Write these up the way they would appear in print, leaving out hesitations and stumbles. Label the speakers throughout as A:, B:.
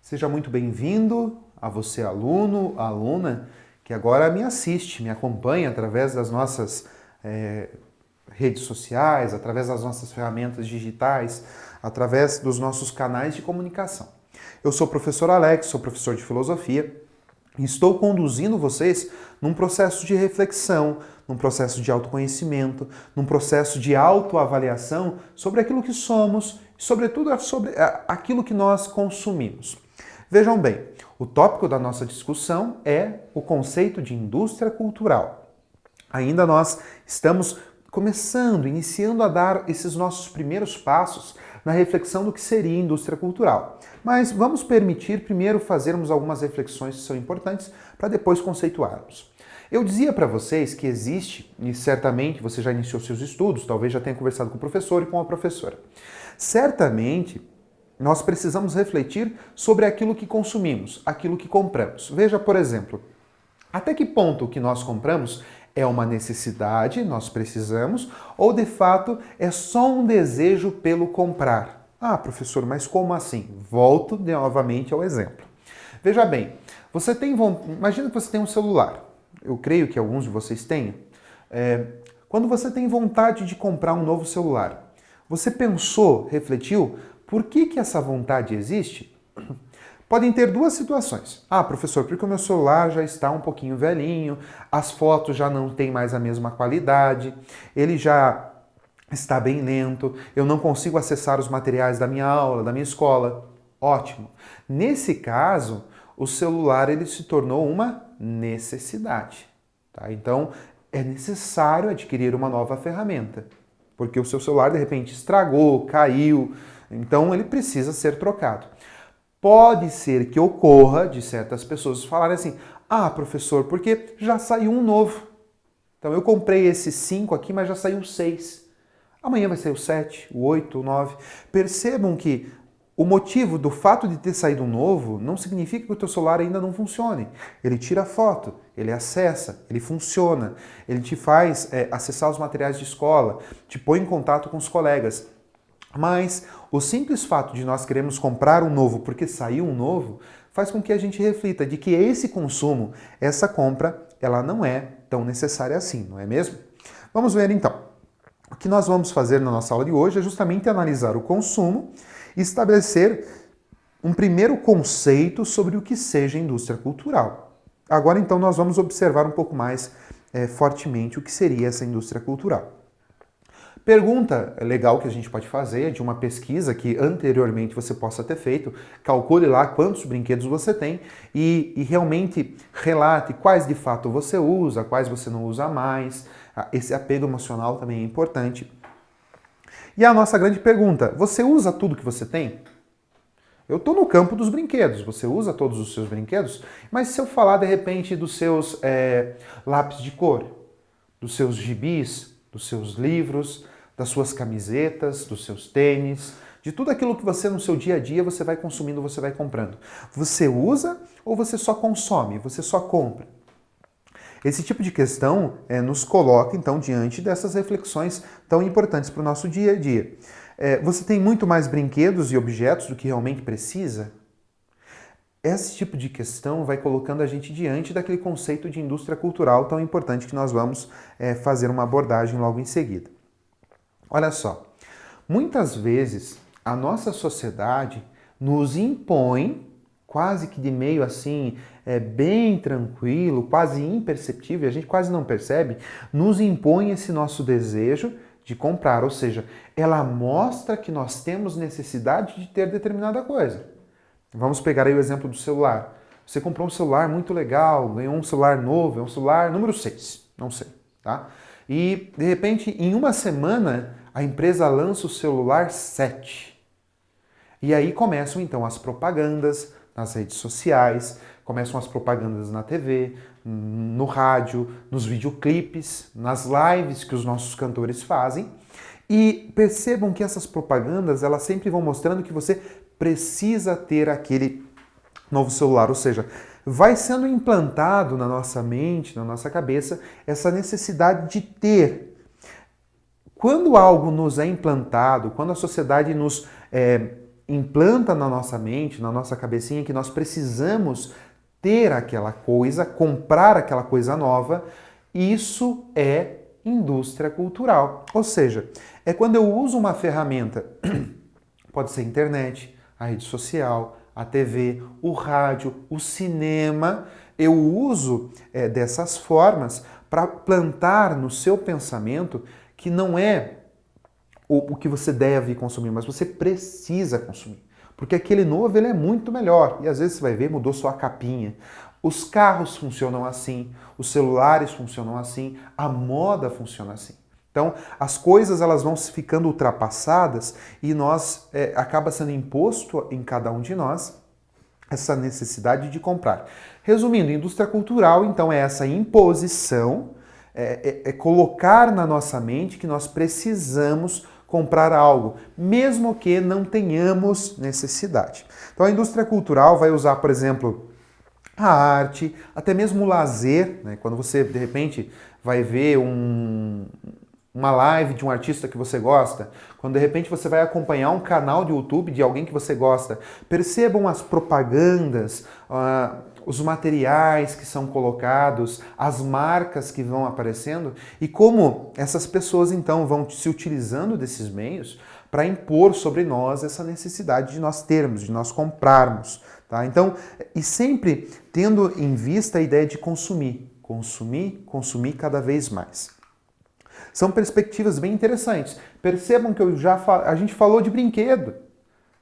A: Seja muito bem-vindo a você, aluno, aluna, que agora me assiste, me acompanha através das nossas redes sociais, através das nossas ferramentas digitais, através dos nossos canais de comunicação. Eu sou o professor Alex, sou professor de filosofia e estou conduzindo vocês num processo de reflexão, num processo de autoconhecimento, num processo de autoavaliação sobre aquilo que somos e, sobretudo, sobre aquilo que nós consumimos. Vejam bem, o tópico da nossa discussão é o conceito de indústria cultural. Ainda nós estamos começando, iniciando a dar esses nossos primeiros passos na reflexão do que seria indústria cultural. Mas vamos permitir primeiro fazermos algumas reflexões que são importantes para depois conceituarmos. Eu dizia para vocês que existe, e certamente você já iniciou seus estudos, talvez já tenha conversado com o professor e com a professora. Certamente, nós precisamos refletir sobre aquilo que consumimos, aquilo que compramos. Veja, por exemplo, até que ponto o que nós compramos é uma necessidade, nós precisamos, ou de fato é só um desejo pelo comprar? Ah, professor, mas como assim? Volto novamente ao exemplo. Veja bem, imagina que você tem um celular. Eu creio que alguns de vocês tenham. Quando você tem vontade de comprar um novo celular, você pensou, refletiu, por que essa vontade existe? Podem ter duas situações. Ah, professor, porque o meu celular já está um pouquinho velhinho, as fotos já não têm mais a mesma qualidade, ele já está bem lento, eu não consigo acessar os materiais da minha aula, da minha escola. Ótimo. Nesse caso, o celular ele se tornou uma necessidade. Tá? Então, é necessário adquirir uma nova ferramenta, porque o seu celular de repente estragou, caiu, então ele precisa ser trocado. Pode ser que ocorra de certas pessoas falarem assim: ah, professor, porque já saiu um novo. Então eu comprei esse 5 aqui, mas já saiu 6. Amanhã vai sair o 7, o 8, o 9. Percebam que o motivo do fato de ter saído um novo não significa que o teu celular ainda não funcione. Ele tira foto, ele acessa, ele funciona, ele te faz acessar os materiais de escola, te põe em contato com os colegas. Mas o simples fato de nós queremos comprar um novo porque saiu um novo, faz com que a gente reflita de que esse consumo, essa compra, ela não é tão necessária assim, não é mesmo? Vamos ver então. O que nós vamos fazer na nossa aula de hoje é justamente analisar o consumo e estabelecer um primeiro conceito sobre o que seja indústria cultural. Agora então nós vamos observar um pouco mais fortemente o que seria essa indústria cultural. Pergunta legal que a gente pode fazer de uma pesquisa que anteriormente você possa ter feito, calcule lá quantos brinquedos você tem e realmente relate quais de fato você usa, quais você não usa mais. Esse apego emocional também é importante. E a nossa grande pergunta, você usa tudo que você tem? Eu estou no campo dos brinquedos, você usa todos os seus brinquedos? Mas se eu falar de repente dos seus lápis de cor, dos seus gibis, dos seus livros, das suas camisetas, dos seus tênis, de tudo aquilo que você no seu dia a dia você vai consumindo, você vai comprando. Você usa ou você só consome, você só compra? Esse tipo de questão nos coloca então diante dessas reflexões tão importantes para o nosso dia a dia. Você tem muito mais brinquedos e objetos do que realmente precisa? Esse tipo de questão vai colocando a gente diante daquele conceito de indústria cultural tão importante que nós vamos fazer uma abordagem logo em seguida. Olha só, muitas vezes a nossa sociedade nos impõe, quase que de meio assim, bem tranquilo, quase imperceptível, a gente quase não percebe, nos impõe esse nosso desejo de comprar, ou seja, ela mostra que nós temos necessidade de ter determinada coisa. Vamos pegar aí o exemplo do celular. Você comprou um celular muito legal, ganhou um celular novo, é um celular número 6, não sei, tá? E, de repente, em uma semana, a empresa lança o celular 7. E aí começam, então, as propagandas nas redes sociais, começam as propagandas na TV, no rádio, nos videoclipes, nas lives que os nossos cantores fazem. E percebam que essas propagandas, elas sempre vão mostrando que você precisa ter aquele novo celular, ou seja, vai sendo implantado na nossa mente, na nossa cabeça, essa necessidade de ter. Quando algo nos é implantado, quando a sociedade nos implanta na nossa mente, na nossa cabecinha, que nós precisamos ter aquela coisa, comprar aquela coisa nova. Isso é indústria cultural. Ou seja, é quando eu uso uma ferramenta, pode ser a internet, a rede social, a TV, o rádio, o cinema, eu uso dessas formas para plantar no seu pensamento que não é o que você deve consumir, mas você precisa consumir. Porque aquele novo ele é muito melhor. E às vezes você vai ver, mudou só a capinha. Os carros funcionam assim, os celulares funcionam assim, a moda funciona assim. Então, as coisas elas vão ficando ultrapassadas e nós acaba sendo imposto em cada um de nós essa necessidade de comprar. Resumindo, indústria cultural, então, é essa imposição, é colocar na nossa mente que nós precisamos comprar algo, mesmo que não tenhamos necessidade. Então, a indústria cultural vai usar, por exemplo, a arte, até mesmo o lazer, né? Quando você, de repente, vai ver uma live de um artista que você gosta, quando de repente você vai acompanhar um canal de YouTube de alguém que você gosta, percebam as propagandas, os materiais que são colocados, as marcas que vão aparecendo e como essas pessoas então vão se utilizando desses meios para impor sobre nós essa necessidade de nós termos, de nós comprarmos. Tá? Então, e sempre tendo em vista a ideia de consumir, consumir cada vez mais. São perspectivas bem interessantes. Percebam que a gente falou de brinquedo.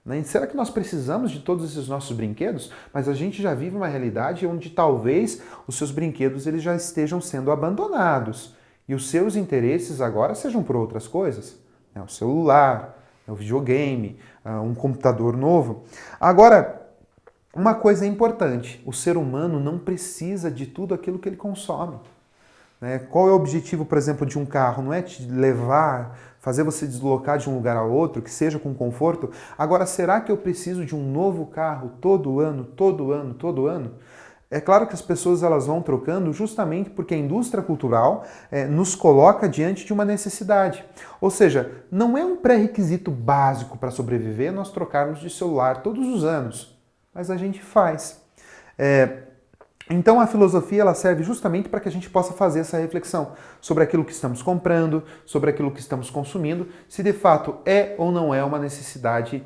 A: Né? Será que nós precisamos de todos esses nossos brinquedos? Mas a gente já vive uma realidade onde talvez os seus brinquedos eles já estejam sendo abandonados e os seus interesses agora sejam por outras coisas. Né? O celular, o videogame, um computador novo. Agora, uma coisa é importante, o ser humano não precisa de tudo aquilo que ele consome. Né? Qual é o objetivo, por exemplo, de um carro? Não é te levar, fazer você deslocar de um lugar a outro, que seja com conforto. Agora, será que eu preciso de um novo carro todo ano, todo ano, todo ano? É claro que as pessoas elas vão trocando justamente porque a indústria cultural nos coloca diante de uma necessidade. Ou seja, não é um pré-requisito básico para sobreviver nós trocarmos de celular todos os anos, mas a gente faz. Então a filosofia ela serve justamente para que a gente possa fazer essa reflexão sobre aquilo que estamos comprando, sobre aquilo que estamos consumindo, se de fato é ou não é uma necessidade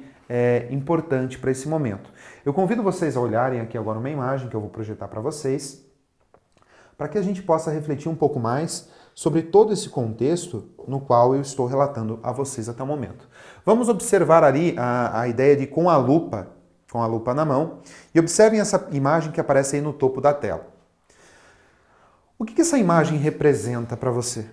A: importante para esse momento. Eu convido vocês a olharem aqui agora uma imagem que eu vou projetar para vocês, para que a gente possa refletir um pouco mais sobre todo esse contexto no qual eu estou relatando a vocês até o momento. Vamos observar ali a ideia de com a lupa na mão, e observem essa imagem que aparece aí no topo da tela. O que essa imagem representa para você?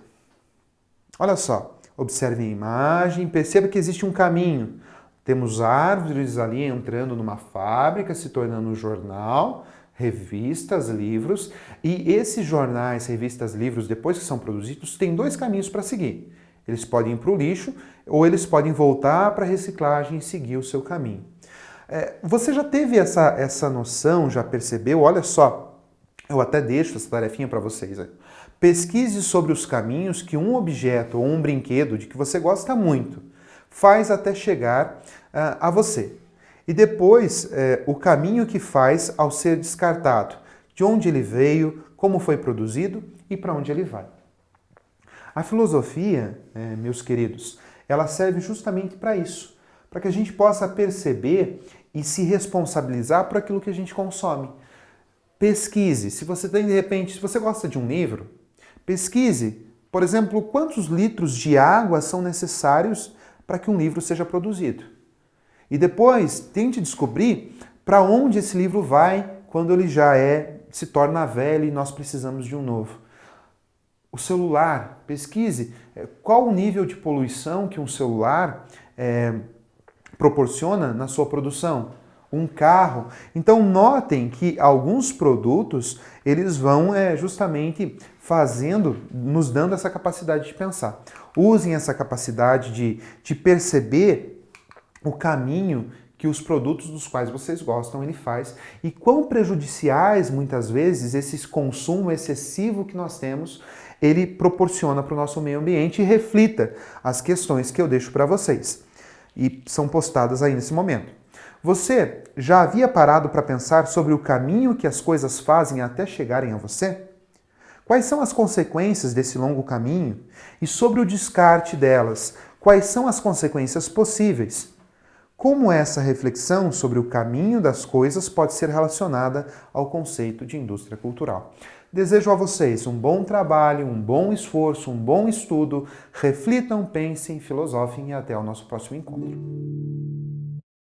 A: Olha só, observem a imagem, perceba que existe um caminho. Temos árvores ali entrando numa fábrica, se tornando um jornal, revistas, livros, e esses jornais, revistas, livros, depois que são produzidos, têm dois caminhos para seguir. Eles podem ir para o lixo, ou eles podem voltar para a reciclagem e seguir o seu caminho. Você já teve essa noção, já percebeu? Olha só, eu até deixo essa tarefinha para vocês. Pesquise sobre os caminhos que um objeto ou um brinquedo de que você gosta muito faz até chegar a você. E depois, o caminho que faz ao ser descartado. De onde ele veio, como foi produzido e para onde ele vai. A filosofia, meus queridos, ela serve justamente para isso. Para que a gente possa perceber e se responsabilizar por aquilo que a gente consome. Pesquise. Se você tem, de repente, se você gosta de um livro, pesquise, por exemplo, quantos litros de água são necessários para que um livro seja produzido. E depois, tente descobrir para onde esse livro vai quando ele já se torna velho e nós precisamos de um novo. O celular, pesquise qual o nível de poluição que um celular proporciona na sua produção, um carro. Então notem que alguns produtos eles vão justamente nos dando essa capacidade de pensar. Usem essa capacidade de perceber o caminho que os produtos dos quais vocês gostam ele faz e quão prejudiciais muitas vezes esse consumo excessivo que nós temos ele proporciona para o nosso meio ambiente e reflita as questões que eu deixo para vocês. e são postadas aí nesse momento. Você já havia parado para pensar sobre o caminho que as coisas fazem até chegarem a você? Quais são as consequências desse longo caminho? E sobre o descarte delas, quais são as consequências possíveis? Como essa reflexão sobre o caminho das coisas pode ser relacionada ao conceito de indústria cultural? Desejo a vocês um bom trabalho, um bom esforço, um bom estudo. Reflitam, pensem, filosofem e até o nosso próximo encontro.